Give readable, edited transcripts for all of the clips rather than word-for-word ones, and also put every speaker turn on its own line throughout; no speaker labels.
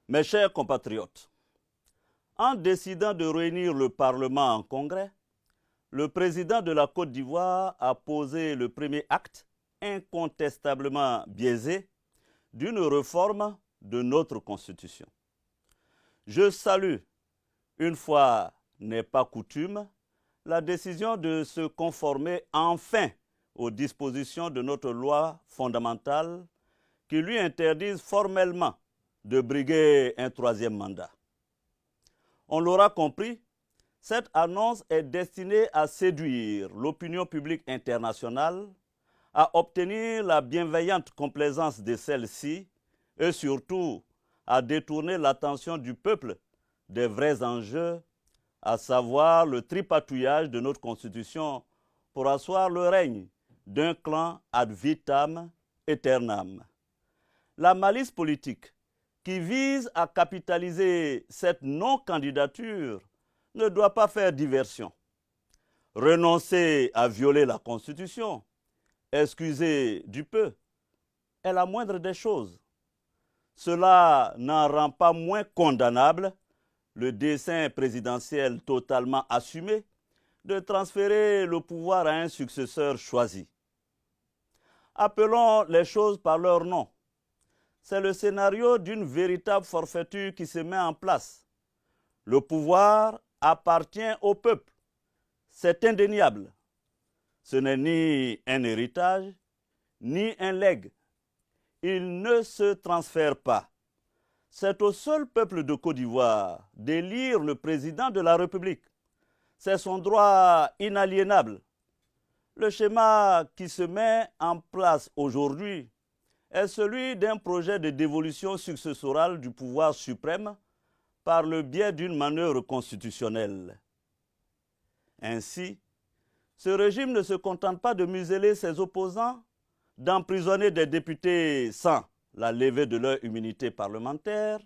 Mes chers compatriotes, en décidant de réunir le Parlement en congrès, le président de la Côte d'Ivoire a posé le premier acte, incontestablement biaisé, d'une réforme de notre Constitution. Je salue, une fois n'est pas coutume, la décision de se conformer enfin aux dispositions de notre loi fondamentale qui lui interdisent formellement de briguer un troisième mandat. On l'aura compris, cette annonce est destinée à séduire l'opinion publique internationale, à obtenir la bienveillante complaisance de celle-ci et surtout à détourner l'attention du peuple des vrais enjeux, à savoir le tripatouillage de notre Constitution pour asseoir le règne d'un clan ad vitam aeternam. La malice politique qui vise à capitaliser cette non-candidature ne doit pas faire diversion. Renoncer à violer la Constitution, excuser du peu, est la moindre des choses. Cela n'en rend pas moins condamnable le dessein présidentiel totalement assumé de transférer le pouvoir à un successeur choisi. Appelons les choses par leur nom. C'est le scénario d'une véritable forfaiture qui se met en place. Le pouvoir appartient au peuple. C'est indéniable. Ce n'est ni un héritage, ni un legs. Il ne se transfère pas. C'est au seul peuple de Côte d'Ivoire d'élire le président de la République. C'est son droit inaliénable. Le schéma qui se met en place aujourd'hui est celui d'un projet de dévolution successorale du pouvoir suprême par le biais d'une manœuvre constitutionnelle. Ainsi, ce régime ne se contente pas de museler ses opposants, d'emprisonner des députés sans la levée de leur immunité parlementaire,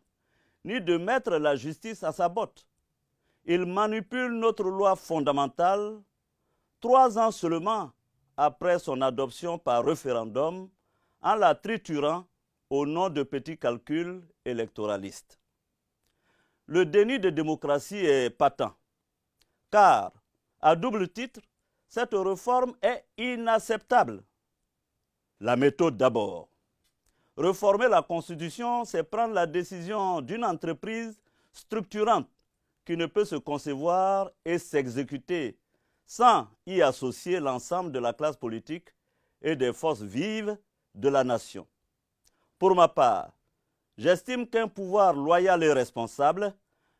ni de mettre la justice à sa botte. Il manipule notre loi fondamentale 3 ans seulement après son adoption par référendum en la triturant au nom de petits calculs électoralistes. Le déni de démocratie est patent, car, à double titre, cette réforme est inacceptable. La méthode d'abord. Réformer la Constitution, c'est prendre la décision d'une entreprise structurante qui ne peut se concevoir et s'exécuter sans y associer l'ensemble de la classe politique et des forces vives de la nation. Pour ma part, j'estime qu'un pouvoir loyal et responsable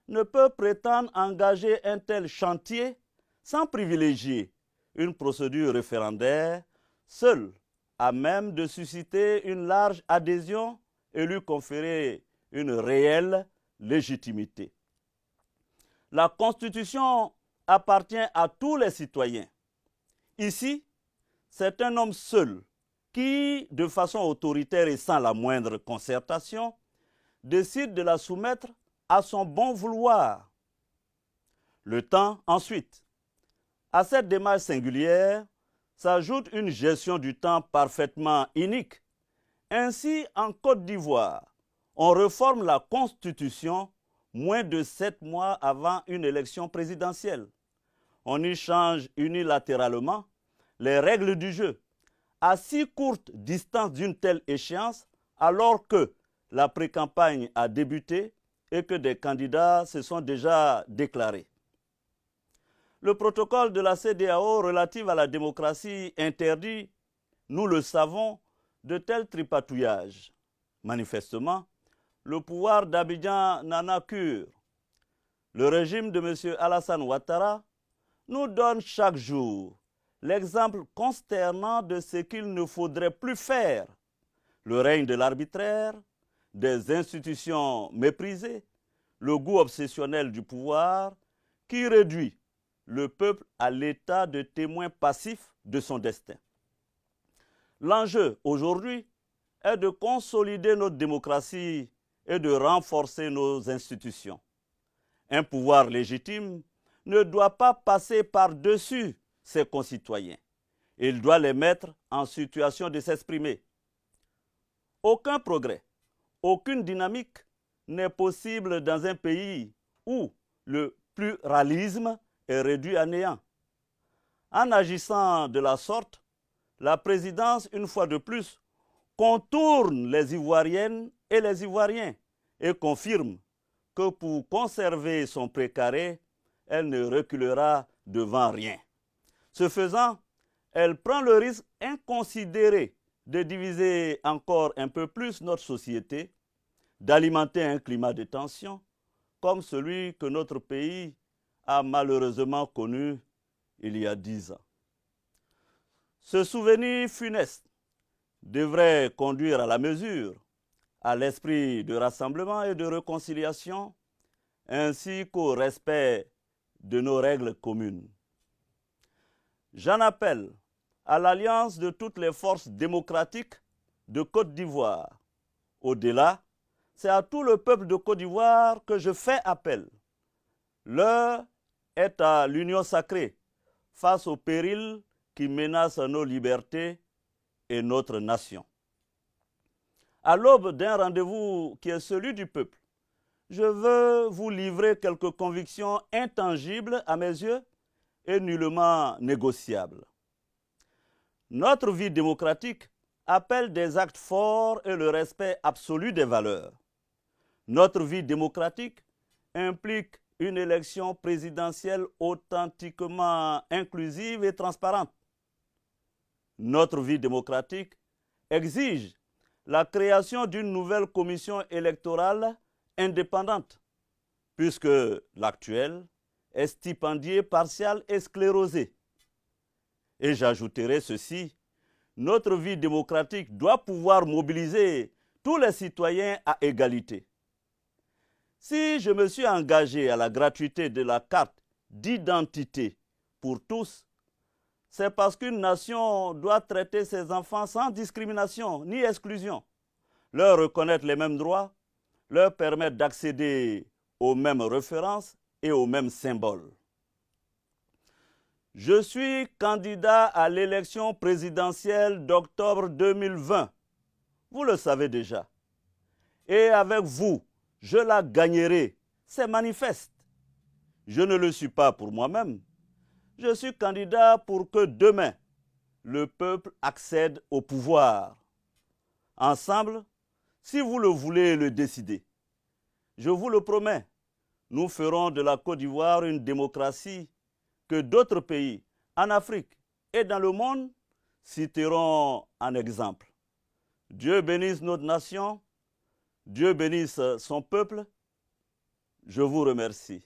ne peut prétendre engager un tel chantier sans privilégier une procédure référendaire seule à même de susciter une large adhésion et lui conférer une réelle légitimité. La Constitution appartient à tous les citoyens. Ici, c'est un homme seul qui, de façon autoritaire et sans la moindre concertation, décide de la soumettre à son bon vouloir. Le temps, ensuite. À cette démarche singulière s'ajoute une gestion du temps parfaitement inique. Ainsi, en Côte d'Ivoire, on réforme la Constitution moins de 7 mois avant une élection présidentielle. On y change unilatéralement les règles du jeu à si courte distance d'une telle échéance, alors que la pré-campagne a débuté et que des candidats se sont déjà déclarés. Le protocole de la CEDEAO relatif à la démocratie interdit, nous le savons, de tels tripatouillages. Manifestement, le pouvoir d'Abidjan n'en a cure. Le régime de M. Alassane Ouattara nous donne chaque jour l'exemple consternant de ce qu'il ne faudrait plus faire. Le règne de l'arbitraire, des institutions méprisées, le goût obsessionnel du pouvoir qui réduit le peuple à l'état de témoin passif de son destin. L'enjeu aujourd'hui est de consolider notre démocratie et de renforcer nos institutions. Un pouvoir légitime ne doit pas passer par-dessus ses concitoyens. Il doit les mettre en situation de s'exprimer. Aucun progrès, aucune dynamique n'est possible dans un pays où le pluralisme est réduit à néant. En agissant de la sorte, la présidence, une fois de plus, contourne les Ivoiriennes et les Ivoiriens et confirme que pour conserver son précaré, elle ne reculera devant rien. Ce faisant, elle prend le risque inconsidéré de diviser encore un peu plus notre société, d'alimenter un climat de tension comme celui que notre pays a malheureusement connu il y a 10 ans. Ce souvenir funeste devrait conduire à la mesure, à l'esprit de rassemblement et de réconciliation, ainsi qu'au respect de nos règles communes. J'en appelle à l'alliance de toutes les forces démocratiques de Côte d'Ivoire. Au-delà, c'est à tout le peuple de Côte d'Ivoire que je fais appel. L'heure est à l'union sacrée face aux périls qui menacent nos libertés et notre nation. À l'aube d'un rendez-vous qui est celui du peuple, je veux vous livrer quelques convictions intangibles à mes yeux et nullement négociables. Notre vie démocratique appelle des actes forts et le respect absolu des valeurs. Notre vie démocratique implique une élection présidentielle authentiquement inclusive et transparente. Notre vie démocratique exige la création d'une nouvelle commission électorale indépendante, puisque l'actuelle est stipendiée, partiale et sclérosée. Et j'ajouterai ceci, notre vie démocratique doit pouvoir mobiliser tous les citoyens à égalité. Si je me suis engagé à la gratuité de la carte d'identité pour tous, c'est parce qu'une nation doit traiter ses enfants sans discrimination ni exclusion, leur reconnaître les mêmes droits, leur permettre d'accéder aux mêmes références et aux mêmes symboles. Je suis candidat à l'élection présidentielle d'octobre 2020. Vous le savez déjà. Et avec vous, je la gagnerai. C'est manifeste. Je ne le suis pas pour moi-même. Je suis candidat pour que demain, le peuple accède au pouvoir. Ensemble, si vous le voulez le décider, je vous le promets, nous ferons de la Côte d'Ivoire une démocratie que d'autres pays en Afrique et dans le monde citeront en exemple. Dieu bénisse notre nation, Dieu bénisse son peuple. Je vous remercie.